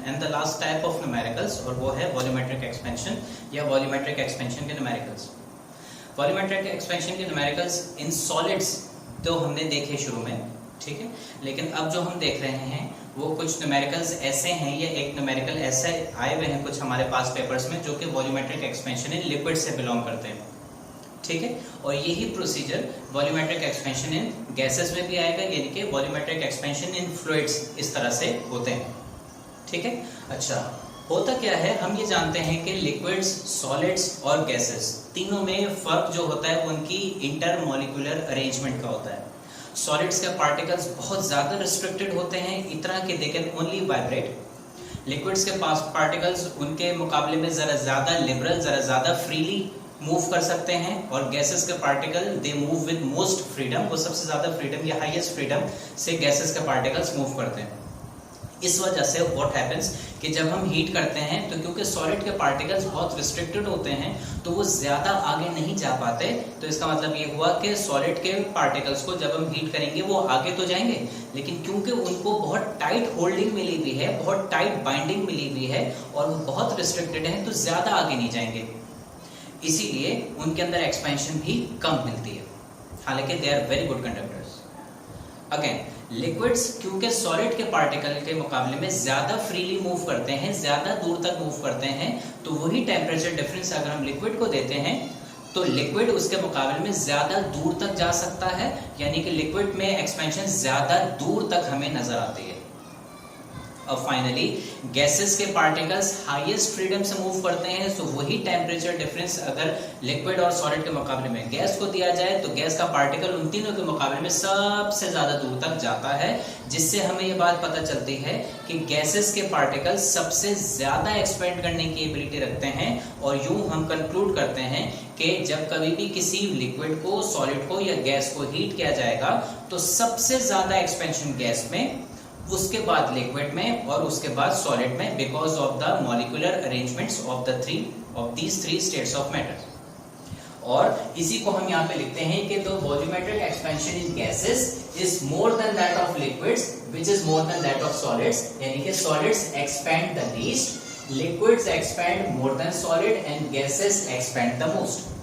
And the last type of numericals, और वो है वॉल्यूमेट्रिक एक्सपेंशन या वॉल्यूमेट्रिक एक्सपेंशन के न्यूमेरिकल्स। वॉल्यूमेट्रिक एक्सपेंशन के न्यूमेरिकल्स इन सॉलिड्स तो हमने देखे शुरू में, ठीक है, लेकिन अब जो हम देख रहे हैं वो कुछ न्यूमेरिकल्स ऐसे हैं, या एक न्यूमेरिकल ऐसे आए हुए हैं कुछ हमारे पास पेपर्स में जो कि वॉल्यूमेट्रिक एक्सपेंशन इन लिक्विड से बिलोंग करते हैं, ठीक है। और यही procedure volumetric expansion in gases में भी आएगा, यानी कि वॉल्यूमेट्रिक एक्सपेंशन इन फ्लूइड्स इस तरह से होते हैं, ठीक है। अच्छा, होता क्या है, हम ये जानते हैं कि लिक्विड्स, सॉलिड्स और गैसेस तीनों में फर्क जो होता है उनकी इंटरमॉलिक्यूलर अरेंजमेंट का होता है। सॉलिड्स के पार्टिकल्स बहुत ज्यादा रिस्ट्रिक्टेड होते हैं, इतना कि they can only vibrate. Liquids के पास पार्टिकल्स उनके मुकाबले में जरा ज्यादा लिबरल, जरा ज्यादा फ्रीली मूव कर सकते हैं, और गैसेस के particle they move with most freedom, वो सबसे ज्यादा फ्रीडम या हाईएस्ट फ्रीडम से गैसेस के पार्टिकल्स मूव करते हैं। इस वजह से व्हाट हैपेंस कि जब हम हीट करते हैं तो क्योंकि सॉलिड के पार्टिकल्स बहुत रिस्ट्रिक्टेड होते हैं तो वो ज्यादा आगे नहीं जा पाते, तो इसका मतलब ये हुआ कि सॉलिड के पार्टिकल्स को जब हम हीट करेंगे वो आगे तो जाएंगे, लेकिन क्योंकि उनको बहुत टाइट होल्डिंग मिली हुई है, बहुत टाइट बाइंडिंग मिली हुई है और वो बहुत रिस्ट्रिक्टेड है, तो ज्यादा आगे नहीं जाएंगे, इसीलिए उनके अंदर एक्सपेंशन भी कम मिलती है, हालांकि they are very good conductors. Again liquids क्योंकि सॉलिड के पार्टिकल के मुकाबले में ज्यादा फ्रीली मूव करते हैं, ज्यादा दूर तक मूव करते हैं, तो वही टेम्परेचर डिफरेंस अगर हम लिक्विड को देते हैं तो लिक्विड उसके मुकाबले में ज्यादा दूर तक जा सकता है, यानी कि लिक्विड में एक्सपेंशन ज्यादा दूर तक हमें नजर आती है। और फाइनली गैसेस के पार्टिकल्स हाईएस्ट फ्रीडम से मूव करते हैं, तो वही टेम्परेचर डिफरेंस अगर लिक्विड और सॉलिड के मुकाबले में गैस को दिया जाए तो गैस का पार्टिकल उन तीनों के मुकाबले में सबसे ज्यादा दूर तक जाता है, जिससे हमें ये बात पता चलती है कि गैसेस के पार्टिकल्स सबसे ज्यादा एक्सपेंड करने की एबिलिटी रखते हैं। और यूं हम कंक्लूड करते हैं कि जब कभी भी किसी लिक्विड को, सॉलिड को या गैस को हीट किया जाएगा तो सबसे ज्यादा एक्सपेंशन गैस में, उसके बाद लिक्विड में और उसके बाद सॉलिड में, because of the molecular arrangements of these three states of matter. और इसी को हम यहाँ पे लिखते हैं कि the volumetric expansion in gases is more than that of liquids which is more than that of solids, यानी कि solids expand the least, liquids expand more than solid and gases expand the most.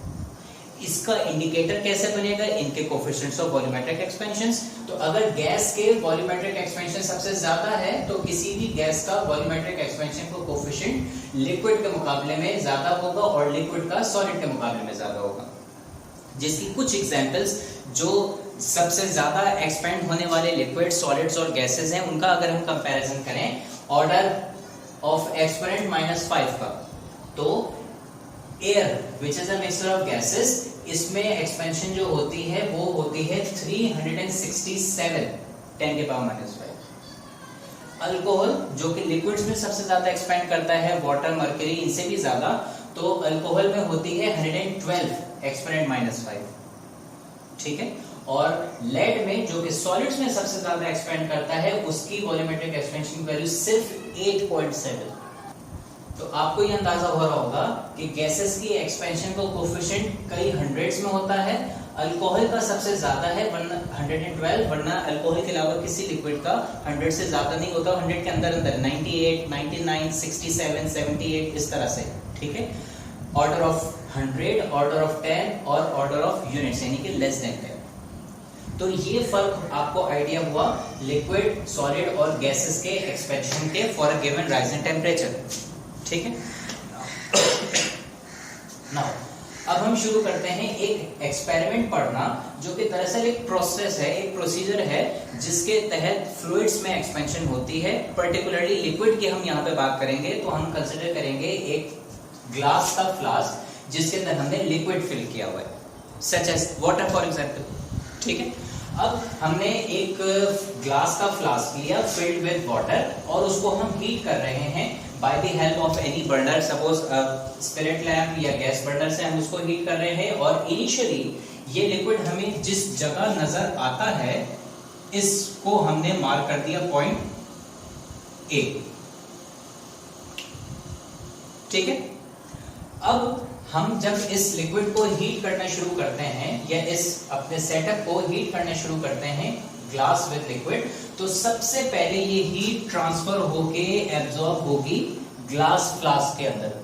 इसका indicator कैसे बनेगा, इनके coefficients of volumetric expansions. तो अगर gas के volumetric expansion सबसे ज्यादा है तो किसी भी गैस का वॉल्यूमेट्रिक एक्सपेंशन को कोफिशिएंट लिक्विड के मुकाबले में ज्यादा होगा और लिक्विड का सॉलिड के मुकाबले में ज्यादा होगा। जिसकी कुछ एग्जांपल्स जो सबसे ज्यादा एक्सपेंड होने वाले लिक्विड, सॉलिड्स और गैसेस हैं, उनका अगर हम कंपैरिजन करें ऑर्डर ऑफ एक्सपोनेंट -5 का, तो air which is a mixture of gases, इसमें एक्सपेंशन जो होती है वो होती है 367 10 के पावर -5। अल्कोहल जो कि लिक्विड्स में सबसे ज्यादा एक्सपेंड करता है, वाटर, मर्क्यूरी, इनसे भी ज्यादा, तो अल्कोहल में होती है 112 एक्सपोनेंट -5, ठीक है। और लेड में जो कि सॉलिड्स में सबसे ज्यादा एक्सपेंड करता है, उसकी वॉल्यूमेट्रिक एक्सपेंशन वैल्यू सिर्फ 8.7। तो आपको ये अंदाजा हो रहा होगा कि गैसेस की एक्सपेंशन का कोफिशिएंट कई हंड्रेड्स में होता है, अल्कोहल का सबसे ज्यादा है 112, वरना अल्कोहल के अलावा किसी लिक्विड का 100 से ज्यादा नहीं होता, 100 के अंदर 98, 99, 67, 78 इस तरह से, ठीक है। ऑर्डर ऑफ 100, ऑर्डर ऑफ 10 और ऑर्डर ऑफ यूनिट्स, यानी कि लेस देन 10। तो ये फर्क आपको आइडिया हुआ लिक्विड, सॉलिड और गैसेस के एक्सपेंशन के for a given rise in temperature, ठीक है। नाउ अब हम शुरू करते हैं एक एक्सपेरिमेंट पढ़ना, जो कि दरअसल एक प्रोसेस है, एक प्रोसीजर है जिसके तहत फ्लूइड्स में एक्सपेंशन होती है। पर्टिकुलरली लिक्विड की हम यहाँ पे बात करेंगे तो हम कंसिडर करेंगे एक ग्लास का फ्लास्क जिसके अंदर हमने लिक्विड फिल किया हुआ है, such as water for example, ठीक है। अब हमने एक ग्लास का फ्लास्क लिया फिल्ड विद वाटर और उसको हम हीट कर रहे हैं by the help of any burner, suppose spirit lamp या गैस बर्नर से हम उसको हीट कर रहे हैं। और इनिशियली ये लिक्विड हमें जिस जगह नजर आता है इसको हमने मार्क कर दिया पॉइंट ए, ठीक है। अब हम जब इस लिक्विड को हीट करना शुरू करते हैं या इस अपने सेटअप को हीट करना शुरू करते हैं ग्लास विद लिक्विड, तो सबसे पहले ये हीट ट्रांसफर होके एब्जॉर्ब होगी ग्लास फ्लास्क के अंदर।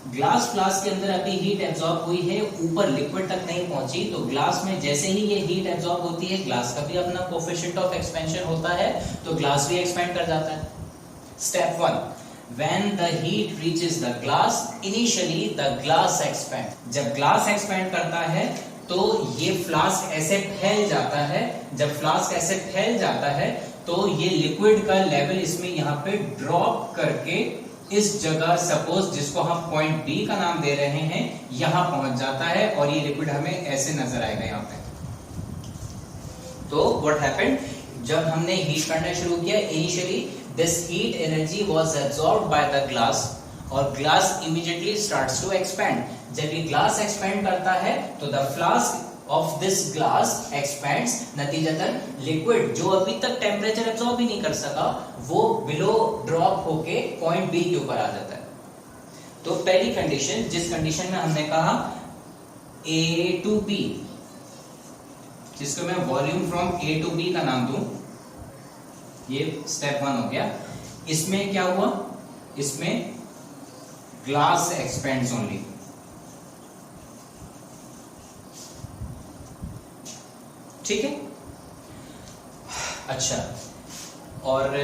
ग्लास फ्लास्क के अंदर अभी हीट एब्जॉर्ब हुई है, ऊपर लिक्विड तक नहीं पहुंची, तो ग्लास में जैसे ही ये हीट एब्जॉर्ब होती है, ग्लास का भी अपना कोएफिशिएंट ऑफ एक्सपेंशन होता है, तो ग्लास भी एक्सपेंड कर जाता है। Step 1, when the heat reaches the glass, initially the glass expand। जब ग्लास एक्सपेंड करता है तो ये फ्लास्क ऐसे फैल जाता है, जब फ्लास्क ऐसे फैल जाता है तो ये लिक्विड का लेवल इसमें यहाँ पे ड्रॉप करके इस जगह सपोज जिसको हम पॉइंट बी का नाम दे रहे हैं, यहां पहुंच जाता है और ये लिक्विड हमें ऐसे नजर आएगा यहाँ पे। तो व्हाट हैपेंड, जब हमने हीट करना शुरू किया, initially this heat energy was absorbed by the glass और glass immediately starts to expand. जब ये ग्लास एक्सपैंड करता है तो the flask of this glass expands, नतीजतन लिक्विड जो अभी तक टेम्परेचर एब्सॉर्ब ही नहीं कर सका, वो बिलो ड्रॉप होके पॉइंट बी के ऊपर आ जाता है। तो पहली कंडीशन, जिस कंडीशन में हमने कहा ए टू बी, जिसको मैं volume from A to B का नाम दूं, ये स्टेप 1 हो गया। इसमें क्या हुआ, इसमें ग्लास एक्सपेंड्स ओनली। ठीक है, अच्छा, और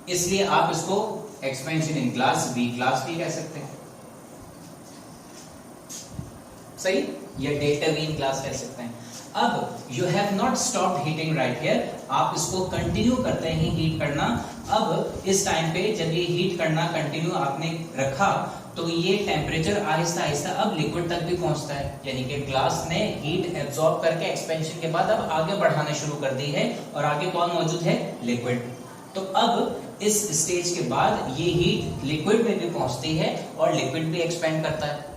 इसलिए आप इसको expansion in glass V glass भी कह सकते हैं, सही, या डेल्टा वी इन ग्लास कह सकते हैं। अब you have not stopped heating right here, आप इसको कंटिन्यू करते हैं हीट करना। अब इस टाइम पे जब ये हीट करना कंटिन्यू आपने रखा तो ये टेम्परेचर आहिस्ता आहिस्ता अब लिक्विड तक भी पहुंचता है, यानी कि ग्लास ने हीट एब्जॉर्ब करके एक्सपेंशन के बाद अब आगे बढ़ाना शुरू कर दी है और आगे कौन मौजूद है, लिक्विड। तो अब इस स्टेज के बाद ये हीट लिक्विड में भी पहुंचती है और लिक्विड भी एक्सपेंड करता है।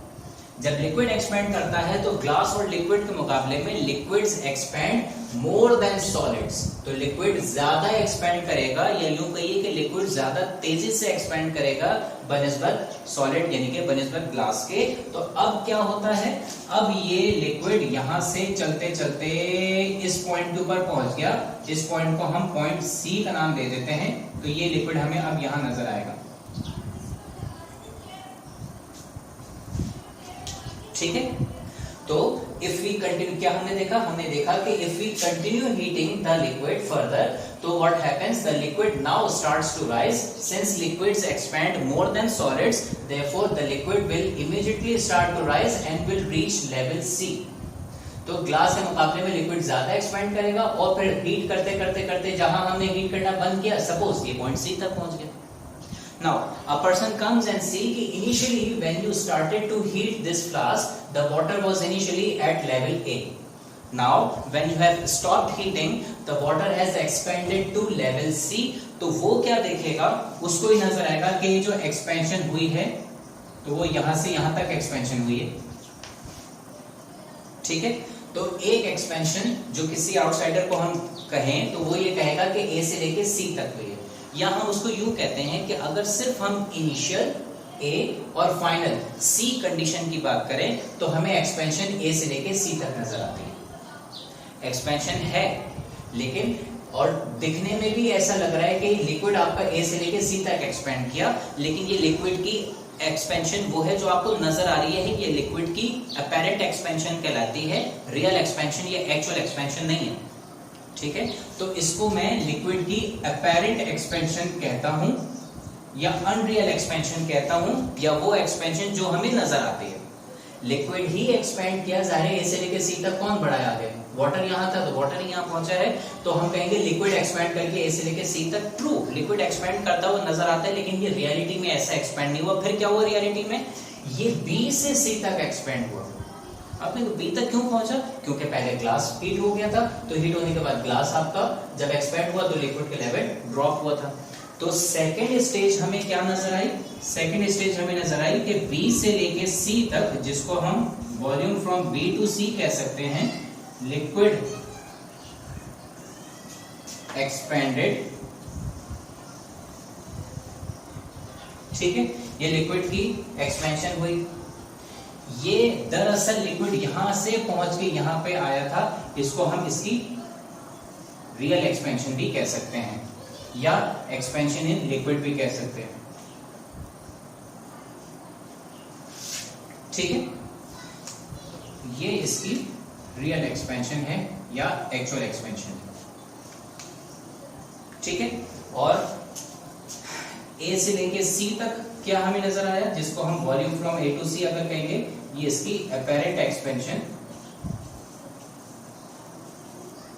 जब लिक्विड एक्सपेंड करता है तो ग्लास और लिक्विड के मुकाबले में लिक्विड्स एक्सपेंड मोर देन सॉलिड्स, तो लिक्विड ज्यादा एक्सपेंड करेगा, या यूं कहिए कि लिक्विड ज्यादा तेजी से एक्सपेंड करेगा बनिस्बत सॉलिड, यानी कि बनिस्बत ग्लास के। तो अब क्या होता है, अब ये लिक्विड यहां से चलते चलते इस पॉइंट के ऊपर पहुंच गया, इस पॉइंट को हम पॉइंट सी का नाम दे देते हैं, तो ये लिक्विड हमें अब यहां नजर आएगा। ठीक है, तो इफ वी कंटिन्यू, क्या हमने देखा, हमने देखा कि if we continue heating the liquid further, तो what happens, the liquid now starts to rise, since liquids expand more than solids, therefore the liquid will immediately start to rise and will reach level C. तो glass के मुकाबले में liquid ज्यादा expand करेगा और फिर heat करते करते करते जहां हमने हीट करना बंद किया, सपोज ये पॉइंट सी तक पहुंच गया। Now, a person comes and see कि initially when you started to heat this flask, the water was initially at level A. Now, when you have stopped heating, the water has expanded to level C. तो वो क्या देखेगा, उसको ही नजर आएगा कि जो एक्सपेंशन हुई है, तो वो यहां से यहां तक एक्सपेंशन हुई है। ठीक है, तो एक एक्सपेंशन जो किसी आउटसाइडर को हम कहें तो वो ये कहेगा कि A से लेके C तक हुई है, या हम उसको यूं कहते हैं कि अगर सिर्फ हम इनिशियल ए और फाइनल सी कंडीशन की बात करें तो हमें एक्सपेंशन ए से लेके सी तक नजर आती है। एक्सपेंशन है, लेकिन और दिखने में भी ऐसा लग रहा है कि लिक्विड आपका ए से लेके सी तक एक्सपेंड किया, लेकिन ये लिक्विड की एक्सपेंशन वो है जो आपको नजर आ रही है, ये लिक्विड की अपैरेंट एक्सपेंशन कहलाती है, रियल एक्सपेंशन ये एक्चुअल एक्सपेंशन नहीं है। ठीक है, तो इसको मैं लिक्विड की अपैरेंट एक्सपेंशन कहता हूं या अनरियल एक्सपेंशन कहता हूं, या वो एक्सपेंशन जो हमें नजर आती है। लिक्विड ही एक्सपेंड किया, जाहिर है ए से लेकर सी तक कौन बढ़ाया आगे, वाटर यहां था तो वाटर यहां पहुंचा है, तो हम कहेंगे लिक्विड एक्सपेंड करके ए से लेकर सी तक। ट्रू, लिक्विड एक्सपेंड करता हुआ नजर आता है, लेकिन ये रियलिटी में ऐसा एक्सपेंड नहीं हुआ। फिर क्या हुआ रियलिटी में, ये बी से सी तक एक्सपेंड हुआ। आपने तो बी तक क्यों पहुंचा, क्योंकि पहले ग्लास हीट हो गया था, तो हीट होने के बाद ग्लास आपका जब एक्सपेंड हुआ तो लिक्विड के लेवल ड्रॉप हुआ था। तो सेकेंड स्टेज हमें क्या नजर आई, सेकेंड स्टेज हमें नजर आई कि बी से लेके सी तक, जिसको हम वॉल्यूम फ्रॉम बी टू सी कह सकते हैं, लिक्विड एक्सपेंडेड। ठीक है, ये लिक्विड की एक्सपेंशन हुई। ये दरअसल लिक्विड यहां से पहुंच के यहां पे आया था, इसको हम इसकी रियल एक्सपेंशन भी कह सकते हैं या एक्सपेंशन इन लिक्विड भी कह सकते हैं। ठीक है, ये इसकी रियल एक्सपेंशन है या एक्चुअल एक्सपेंशन है। ठीक है, और ए से लेके सी तक क्या हमें नजर आया, जिसको हम वॉल्यूम फ्रॉम ए टू सी अगर कहेंगे, ये इसकी अपेरेंट एक्सपेंशन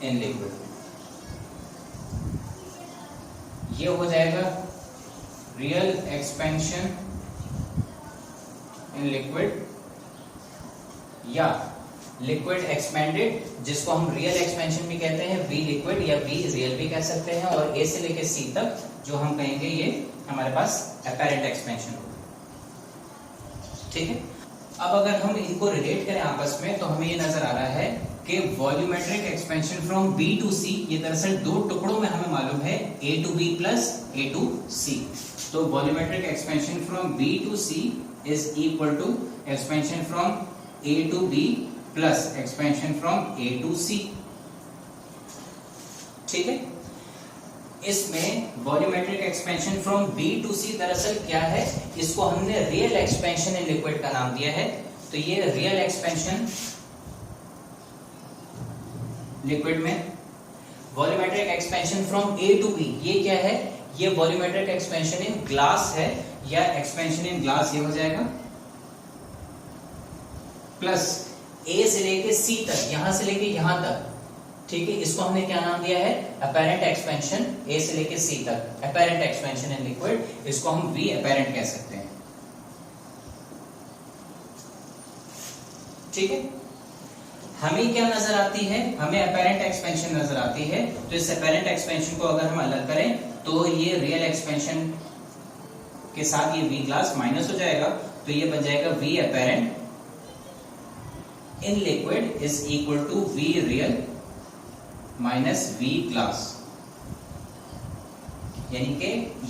इन लिक्विड, ये हो जाएगा रियल एक्सपेंशन इन लिक्विड या लिक्विड एक्सपेंडेड, जिसको हम रियल एक्सपेंशन भी कहते हैं, वी लिक्विड या वी रियल भी कह सकते हैं। और ए से लेके सी तक जो हम कहेंगे ये हमारे पास अपेरेंट एक्सपेंशन होगा। ठीक है, अब अगर हम इनको रिलेट करें आपस में तो हमें ये नजर आ रहा है कि volumetric expansion from B to C, ये दरअसल दो टुकड़ों में हमें मालूम है, A to B plus A to C. तो volumetric expansion from B to C is equal to expansion from A to B plus expansion from A to C. ठीक है, इसमें volumetric expansion from B to C दरअसल क्या है, इसको हमने real expansion in liquid का नाम दिया है। तो ये रियल एक्सपेंशन लिक्विड में, volumetric expansion from A to B, ये क्या है, ये वॉल्यूमेट्रिक एक्सपेंशन इन ग्लास है या एक्सपेंशन इन ग्लास, ये हो जाएगा प्लस ए से लेके सी तक, यहां से लेके यहां तक। ठीक है, इसको हमने क्या नाम दिया है, अपेरेंट एक्सपेंशन, ए से लेके सी तक अपेरेंट एक्सपेंशन इन लिक्विड, इसको हम वी अपेरेंट कह सकते हैं। ठीक है, हमें क्या नजर आती है, हमें अपेरेंट एक्सपेंशन नजर आती है। तो इस अपेरेंट एक्सपेंशन को अगर हम अलग करें तो ये रियल एक्सपेंशन के साथ ये वी ग्लास माइनस हो जाएगा, तो ये बन जाएगा V apparent in liquid is equal to V real minus V glass. यानी कि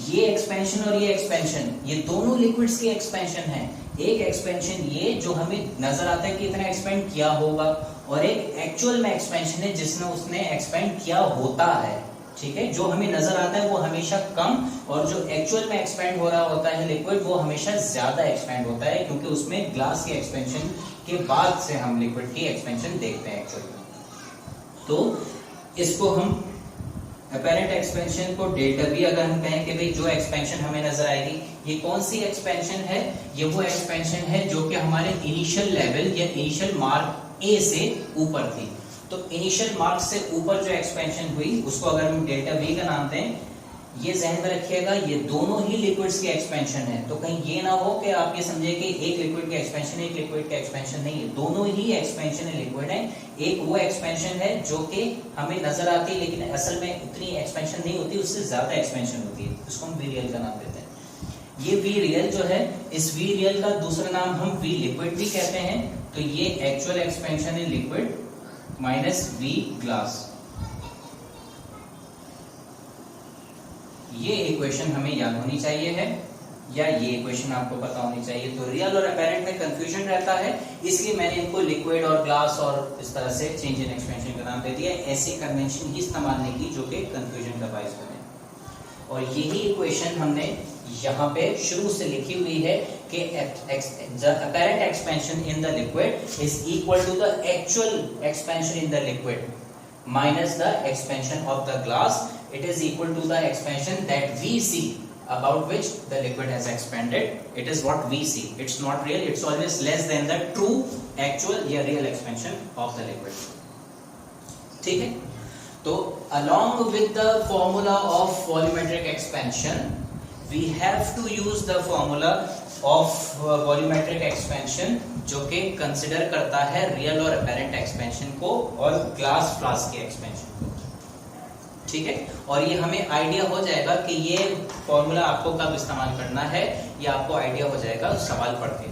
ये एक्सपेंशन और ये एक्सपेंशन, ये दोनों लिक्विड्स की एक्सपेंशन है। एक एक्सपेंशन ये जो हमें नजर आता है कि इतना एक्सपेंड किया होगा, और एक एक्चुअल में एक्सपेंशन है जिसमें उसने एक्सपेंड किया होता है। ठीक है, जो हमें नजर आता है वो हमेशा कम, और जो एक्चुअल में एक्सपेंड हो रहा होता है लिक्विड, वो हमेशा ज्यादा एक्सपेंड होता है, क्योंकि उसमें ग्लास की एक्सपेंशन के बाद से हम लिक्विड की एक्सपेंशन देखते हैं एक्चुअल में। तो इसको हम अपेरेंट एक्सपेंशन को डेल्टा बी अगर हम कहें कि भाई जो एक्सपेंशन हमें नजर आएगी, ये कौन सी एक्सपेंशन है, ये वो एक्सपेंशन है जो कि हमारे इनिशियल लेवल या इनिशियल मार्क ए से ऊपर थी। तो इनिशियल मार्क से ऊपर जो एक्सपेंशन हुई उसको अगर हम डेल्टा बी का नाम दें, ये ध्यान में रखिएगा, ये दोनों ही लिक्विड्स की एक्सपेंशन है। तो कहीं ये ना हो कि आप ये समझे कि एक लिक्विड की एक्सपेंशन है, एक लिक्विड की एक्सपेंशन नहीं है, दोनों ही एक्सपेंशन है लिक्विड है। एक वो एक्सपेंशन है जो कि हमें नजर आती है लेकिन असल में उतनी एक्सपेंशन नहीं होती, उससे ज्यादा एक्सपेंशन होती है, इसको हम वी रियल का नाम देते हैं। ये वी रियल जो है, इस वी रियल का दूसरा नाम हम वी लिक्विड भी कहते हैं। तो ये actual expansion in liquid minus V glass, ये इक्वेशन हमें याद होनी चाहिए है, या ये इक्वेशन आपको पता होनी चाहिए। तो रियल और अपेरेंट में कंफ्यूजन रहता है, इसलिए मैंने इनको लिक्विड और ग्लास और इस तरह से चेंज इन एक्सपेंशन का नाम दे दिया। ऐसे कन्वेंशन ही इस्तेमाल नहीं की जो कि कंफ्यूजन का बायस बने। और यही इक्वेशन हमने यहाँ पे शुरू से लिखी हुई है कि the apparent expansion in the liquid is equal to the actual expansion in the liquid minus the expansion of the glass. It is equal to the expansion that we see, about which the liquid has expanded. It is what we see. It's not real. It's always less than the true, actual या real expansion of the liquid. ठीक है? तो along with the formula of volumetric expansion, we have to use the formula of volumetric expansion, जो कि consider करता है real और apparent expansion को और ग्लास फ्लास्क के एक्सपेंशन को। ठीक है, और ये हमें आइडिया हो जाएगा कि ये फॉर्मूला आपको कब इस्तेमाल करना है, ये आपको आइडिया हो जाएगा सवाल पढ़ के।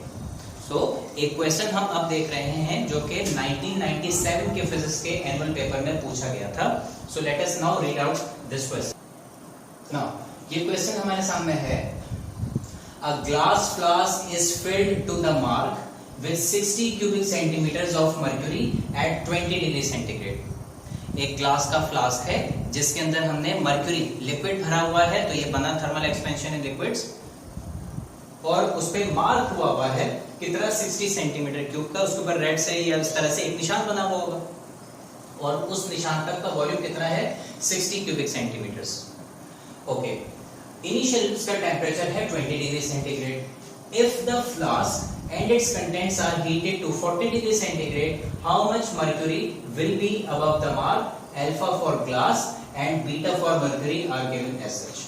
सो एक क्वेश्चन हम अब देख रहे हैं जो कि 1997 के फिजिक्स के एनुअल पेपर में पूछा गया था। So let us now read out this question. Now ये क्वेश्चन हमारे सामने है, a glass flask is filled to the mark with 60 cubic centimeters of mercury at 20 degree centigrade. एक ग्लास का फ्लास्क है जिसके अंदर हमने मर्क्यूरी लिक्विड भरा हुआ है, तो ये बना थर्मल एक्सपेंशन इन लिक्विड्स, और उस पे मार्क हुआ है कितना 60 सेंटीमीटर क्यूब का, उसके ऊपर रेड से या इस तरह से एक निशान बना हुआ होगा, और उस निशान तक का वॉल्यूम कितना है 60 क्यूबिक सेंटीमीटर्स। ओके, इनिशियल उसका टेम्परेचर है 20 degree centigrade. If the flask and its contents are heated to 40 degree centigrade, how much mercury will be above the mark? Alpha for glass and beta for mercury are given as such.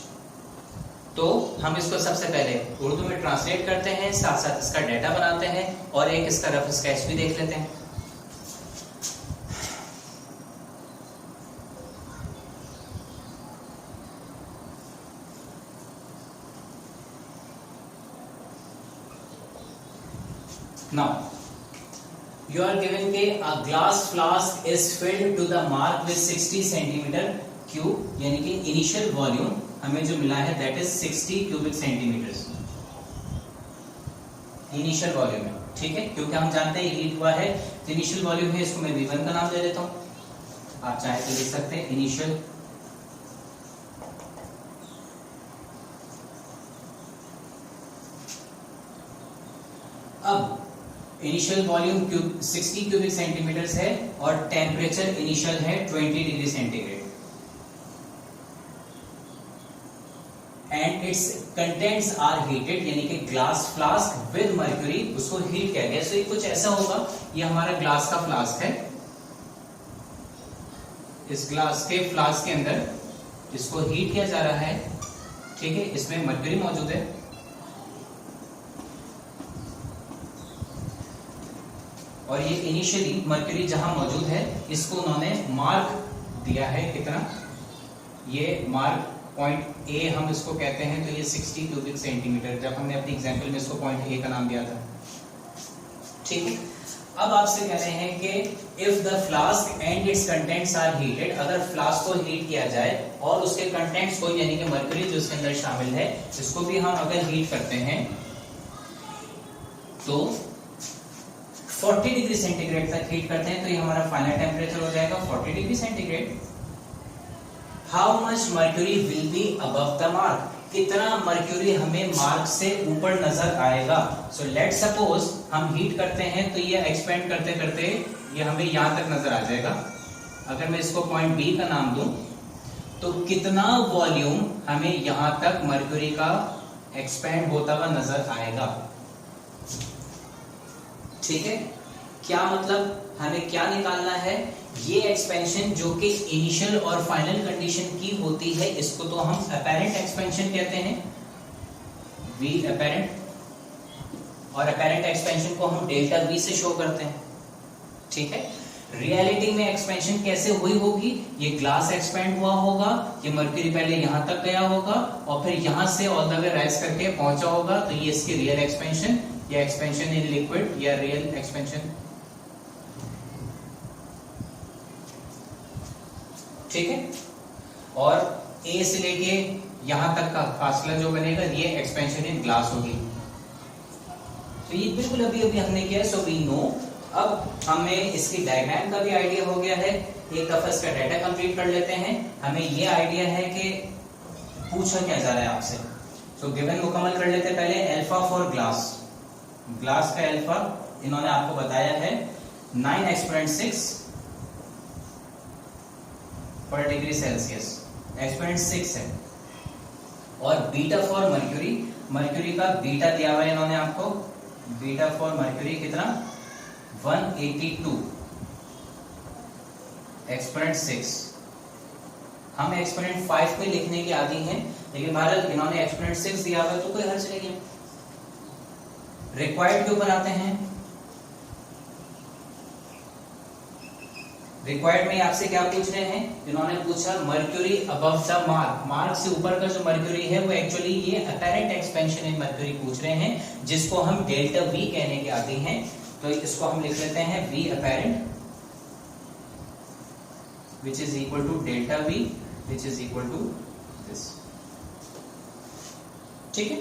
तो हम इसको सबसे पहले उर्दू में translate करते हैं, साथ साथ इसका डाटा बनाते हैं और एक इसका रफ स्केच भी देख लेते हैं। Now, you are given के a glass flask is filled to the mark with 60 centimeter cube, यानी कि इनिशियल वॉल्यूम हमें जो मिला है that is 60 cubic centimeters initial volume है, ठीक है, क्योंकि हम जानते हैं हीट हुआ है तो इनिशियल वॉल्यूम है, इसको मैं V1 का नाम दे देता हूं, आप चाहे तो लिख सकते हैं इनिशियल। अब इनिशियल वॉल्यूम 60 क्यूबिक सेंटीमीटर्स है और टेम्परेचर इनिशियल है 20 degree centigrade, and its contents are heated, यानी कि ग्लास फ्लास्क विद मर्क्यूरी, उसको हीट किया गया। सो ये कुछ ऐसा होगा, ये हमारा ग्लास का फ्लास्क है, इस ग्लास के फ्लास्क के अंदर इसको हीट किया जा रहा है, ठीक है, इसमें मर्क्यूरी मौजूद है, और ये इनिशियली मर्क्यूरी जहां मौजूद है इसको उन्होंने मार्क दिया है कितना, ये मार्क पॉइंट ए हम इसको कहते हैं, तो ये 60 क्यूबिक सेंटीमीटर, जब हमने अपनी एग्जांपल में इसको पॉइंट ए का नाम दिया था, ठीक है। अब आपसे कह रहे हैं कि if the flask and its contents are heated, अगर फ्लास्क को हीट किया जाए और उसके कंटेंट्स को, यानी कि मर्क्यूरी जो इसके अंदर शामिल है, इसको भी हम अगर हीट करते हैं तो 40 डिग्री सेंटीग्रेड तक हीट करते हैं, तो ये हमारा फाइनल टेम्परेचर हो जाएगा 40 degree centigrade. How much mercury will be above the mark, कितना मर्क्यूरी हमें मार्क से ऊपर नजर आएगा। सो लेट सपोज हम हीट करते हैं तो ये एक्सपेंड करते करते ये हमें यहां तक नजर आ जाएगा। अगर मैं इसको पॉइंट बी का नाम दूं तो कितना वॉल्यूम हमें यहां तक मर्क्यूरी का एक्सपेंड होता हुआ नजर आएगा, ठीक है। क्या मतलब, हमें क्या निकालना है, ये एक्सपेंशन जो कि इनिशियल और फाइनल कंडीशन की होती है, इसको तो हम अपेरेंट एक्सपेंशन कहते हैं, V अपेरेंट, और अपेरेंट एक्सपेंशन को हम डेल्टा V से शो करते हैं, ठीक है। रियलिटी में एक्सपेंशन कैसे हुई होगी, ये ग्लास एक्सपेंड हुआ होगा, ये मर्क्यूरी पहले यहां तक गया होगा और फिर यहां से ऑल द वे राइज करके पहुंचा होगा, तो ये इसकी रियल एक्सपेंशन या एक्सपेंशन इन लिक्विड या रियल एक्सपेंशन, ठीक है। और A से लेके यहां तक का फासला जो बनेगा ये एक्सपेंशन इन ग्लास होगी। तो ये बिल्कुल अभी अभी हमने किया, सो वी नो। अब हमें इसकी डायग्राम का भी आइडिया हो गया है, एक दफा इसका डाटा कंप्लीट कर लेते हैं। हमें ये आइडिया है कि पूछा क्या जा रहा है आपसे। सो गिवन मुकम्मल कर लेते हैं पहले। अल्फा फॉर ग्लास, ग्लास का अल्फा इन्होंने आपको बताया है 9.6 पर डिग्री सेल्सियस, एक्सपोनेंट 6 है। और बीटा फॉर मर्क्यूरी, मर्क्यूरी का बीटा दिया हुआ है इन्होंने आपको, बीटा फॉर मर्क्यूरी कितना 182 एक्सपोनेंट 6। हम एक्सपोनेंट 5 पे लिखने की आदि हैं, लेकिन भारत इन्होंने एक्सपोनेंट 6 दिया हुआ है तो कोई हर्ज नहीं है। रिक्वायर्ड के ऊपर आते हैं। रिक्वायर्ड में आपसे क्या पूछ रहे हैं, इन्होंने पूछा mercury above the mark, mark से ऊपर का जो मर्क्यूरी है वो एक्चुअली ये अपेरेंट एक्सपेंशन इन मर्क्यूरी पूछ रहे हैं, जिसको हम डेल्टा V कहने के आते हैं। तो इसको हम लिख लेते हैं V apparent which is equal to delta V which is equal to this, ठीक है।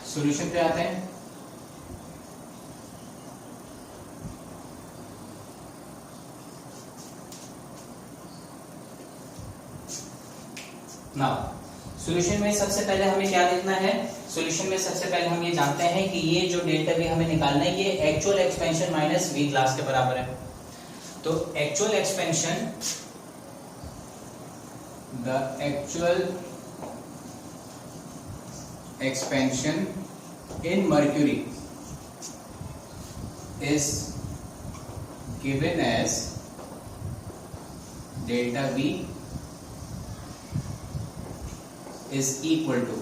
सॉल्यूशन पे आते हैं। सॉल्यूशन में सबसे पहले हमें क्या देखना है, सॉल्यूशन में सबसे पहले हम ये जानते हैं कि ये जो डेल्टा वी हमें निकालना है ये actual expansion minus V glass के बराबर है। तो actual expansion, the actual expansion in mercury is given as delta V is equal to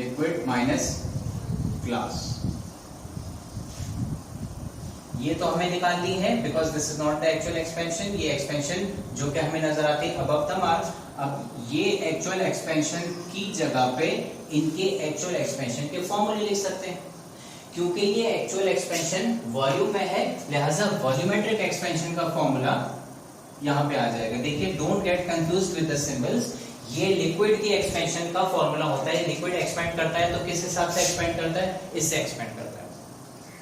liquid minus glass। ये तो हमें निकाल ली है because this is not the actual expansion. ये एक्सपेंशन जो कि हमें नजर आती है अबव द मार्क। अब ये एक्चुअल एक्सपेंशन की जगह पे इनके एक्चुअल एक्सपेंशन के फॉर्मूले लिख सकते हैं। क्योंकि ये एक्चुअल एक्सपेंशन वॉल्यूम में है, लिहाजा वॉल्यूमेट्रिक एक्सपेंशन का फॉर्मूला यहां पे आ जाएगा। देखिए, don't get confused with the symbols. ये लिक्विड की एक्सपेंशन का फॉर्मूला होता है। लिक्विड एक्सपेंड करता है तो किस हिसाब से एक्सपेंड करता है, इससे एक्सपेंड करता है।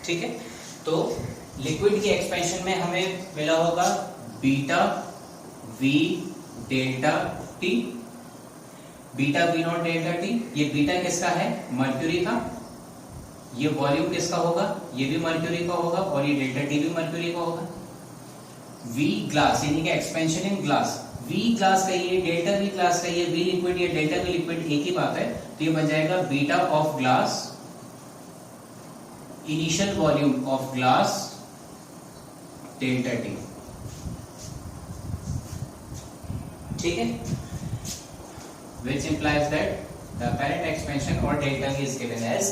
ठीक है, तो लिक्विड की एक्सपेंशन में हमें मिला होगा beta V delta T, beta V not delta T. ये बीटा किसका है, मर्क्यूरी का। ये वॉल्यूम किसका होगा, ये भी मर्क्यूरी का होगा, और ये डेल्टा टी भी मर्क्यूरी का होगा। वी ग्लास यानी कि expansion in glass, V glass का ये, डेल्टा वी ग्लास का ये, वी लिक्विड, ये डेल्टा वी लिक्विड एक ही बात है। तो ये बन जाएगा beta of glass, initial volume of glass delta T. ठीक है, which implies that the apparent expansion or delta V is given as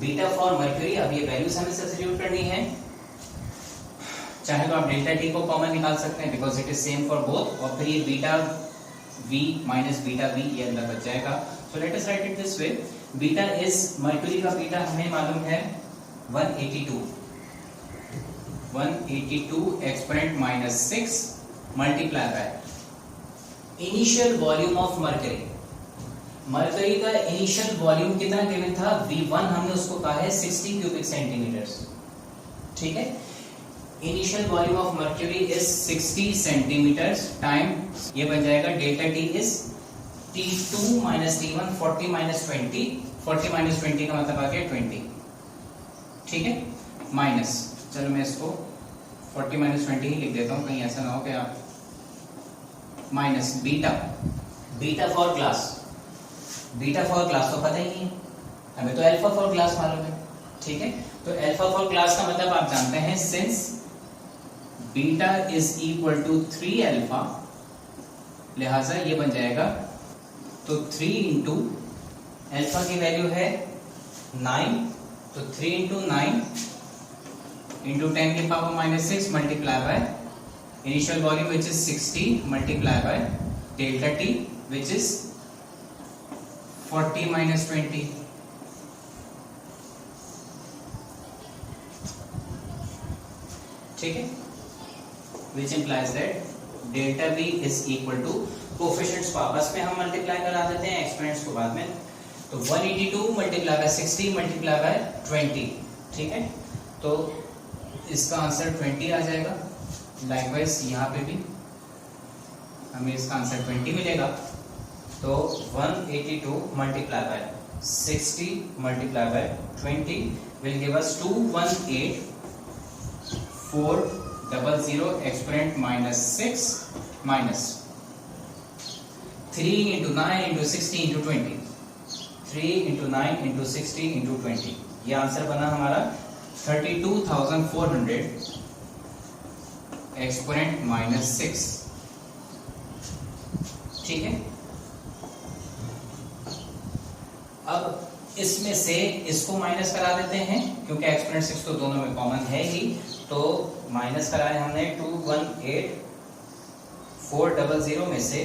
beta for mercury। अब ये वैल्यूज हमें सब्स्टिट्यूट करनी है। चाहे तो आप डेल्टा टी को कॉमन निकाल सकते हैं because it is same for both, और फिर ये beta V minus beta V ये अंदर बच जाएगा। सो let us right it this way. Beta is, mercury का बीटा हमें मालूम है 182 exponent minus 6 multiply by initial volume of mercury. Mercury का इनिशियल वॉल्यूम कितना गिवन था, V1 हमने उसको कहा है 60 क्यूबिक सेंटीमीटर्स। ठीक है, initial volume of mercury is 60 centimetres time, ये बन जाएगा delta T is T2 minus T1 40 minus 20, 40 minus 20 का मतलब आ गया 20। ठीक है, माइनस, चलो मैं इसको 40 माइनस 20 ही लिख देता हूं, कहीं ऐसा ना हो कि आप minus beta, beta for glass, beta for glass तो पता ही नहीं है हमें, तो अल्फा फॉर ग्लास मालूम है। ठीक है, तो अल्फा फॉर ग्लास का मतलब आप जानते हैं, since beta is equal to 3 alpha, लिहाजा ये बन जाएगा, तो 3 इंटू अल्फा की वैल्यू है 9, तो 3 इंटू 9 इंटू 10 की power minus 6 multiply by initial volume which is 60 multiply by delta t which is 40 minus 20। ठीक है, which implies that delta v is equal to, coefficients को आपस में हम मल्टीप्लाई करा देते हैं, एक्सपोनेंट्स को बाद में। तो 182 मल्टीप्लाई बाय 60 मल्टीप्लाई बाय 20। ठीक है, तो इसका आंसर 20 आ जाएगा। लाइकवाइज यहाँ पे भी हमें इसका आंसर 20 मिलेगा। तो 182 multiply by 60 multiply by 20 will give us 218,400 exponent minus 6 minus 3 into 9 into 60 into 20, 3 into 9 into 60 into 20, ये आंसर बना हमारा 32,400 एक्सपोनेंट माइनस 6। ठीक है, अब इसमें से इसको माइनस करा देते हैं क्योंकि एक्सपोनेंट 6 तो दोनों में कॉमन है ही, तो माइनस कराया हमने 218,400 में से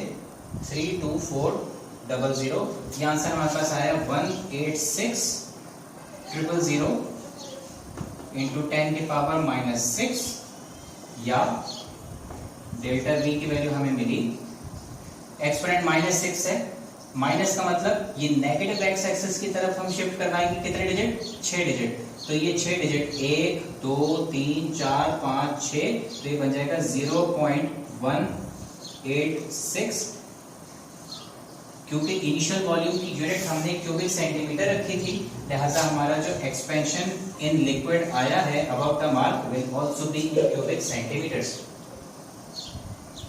32400, ये आंसर हमारे पास आया 186,000 इंटू 10 की पावर माइनस 6, या डेल्टा वी की वैल्यू हमें मिली, एक्सपोनेंट माइनस 6 है, माइनस का मतलब ये नेगेटिव एक्स एक्सिस की तरफ हम शिफ्ट करवाएंगे कितने डिजिट, 6 डिजिट, तो ये 6 डिजिट 1 2 3 4 5 6, तो ये बन जाएगा 0.186 क्योंकि इनिशियल वॉल्यूम की यूनिट हमने क्यूबिक सेंटीमीटर रखी थी, लिहाजा हमारा जो एक्सपेंशन इन लिक्विड आया है above the mark will also be in cubic centimetres.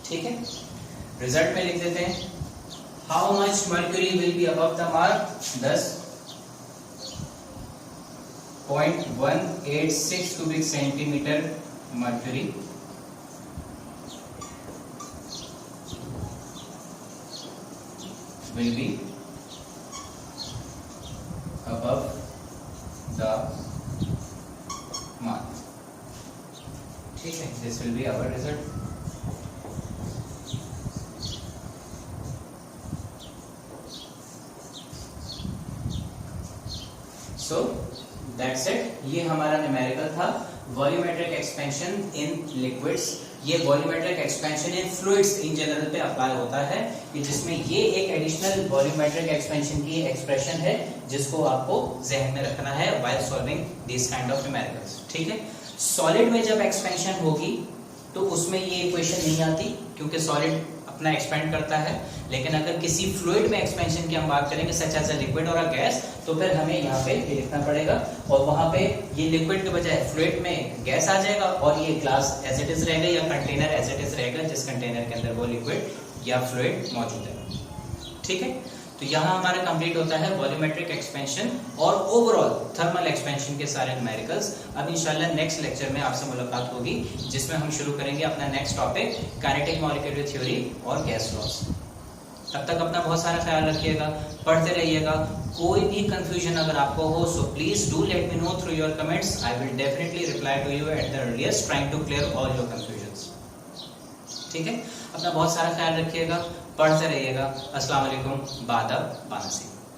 ठीक है, रिजल्ट में लिख देते हैं how much mercury will be above the mark, 10.186 cubic centimetre mercury will be above the mark। ठीक है, this will be our result। So that's it, ये हमारा न्यूमेरिकल था वॉल्यूमेट्रिक एक्सपेंशन इन लिक्विड्स। ये volumetric expansion in fluids in general पे apply होता है कि जिसमें ये एक एडिशनल वॉल्यूमेट्रिक एक्सपेंशन की एक्सप्रेशन है जिसको आपको जहन में रखना है while solving this kind of numericals. ठीक है, सॉलिड में जब एक्सपेंशन होगी तो उसमें ये इक्वेशन नहीं आती क्योंकि सॉलिड अपना एक्सपेंड करता है, लेकिन अगर किसी फ्लूइड में एक्सपेंशन की हम बात करेंगे सच एज अ लिक्विड और अ गैस, तो फिर हमें यहाँ पे ये लिखना पड़ेगा और वहां पे ये लिक्विड के बजाय फ्लूइड में गैस आ जाएगा और ये ग्लास एज इट इज रहेगा या कंटेनर एज इट इज रहेगा जिस कंटेनर के अंदर वो लिक्विड या फ्लूइड मौजूद है। ठीक है, तो यहाँ हमारा कंप्लीट होता है वॉल्यूमेट्रिक एक्सपेंशन और ओवरऑल थर्मल एक्सपेंशन के सारे न्यूमेरिकल्स। अब इंशाल्लाह नेक्स्ट लेक्चर में आपसे मुलाकात होगी जिसमें हम शुरू करेंगे अपना next topic kinetic molecular theory और गैस लॉस। तब तक अपना बहुत सारा ख्याल रखिएगा, पढ़ते रहिएगा। कोई भी कंफ्यूजन अगर आपको हो so please do let me know through your comments, I will definitely reply to you at the earliest, trying to clear all your confusions. ठीक है, अपना बहुत सारा ख्याल रखिएगा, पढ़ते रहिएगा। अस्सलाम वालेकुम, बादब बानसी।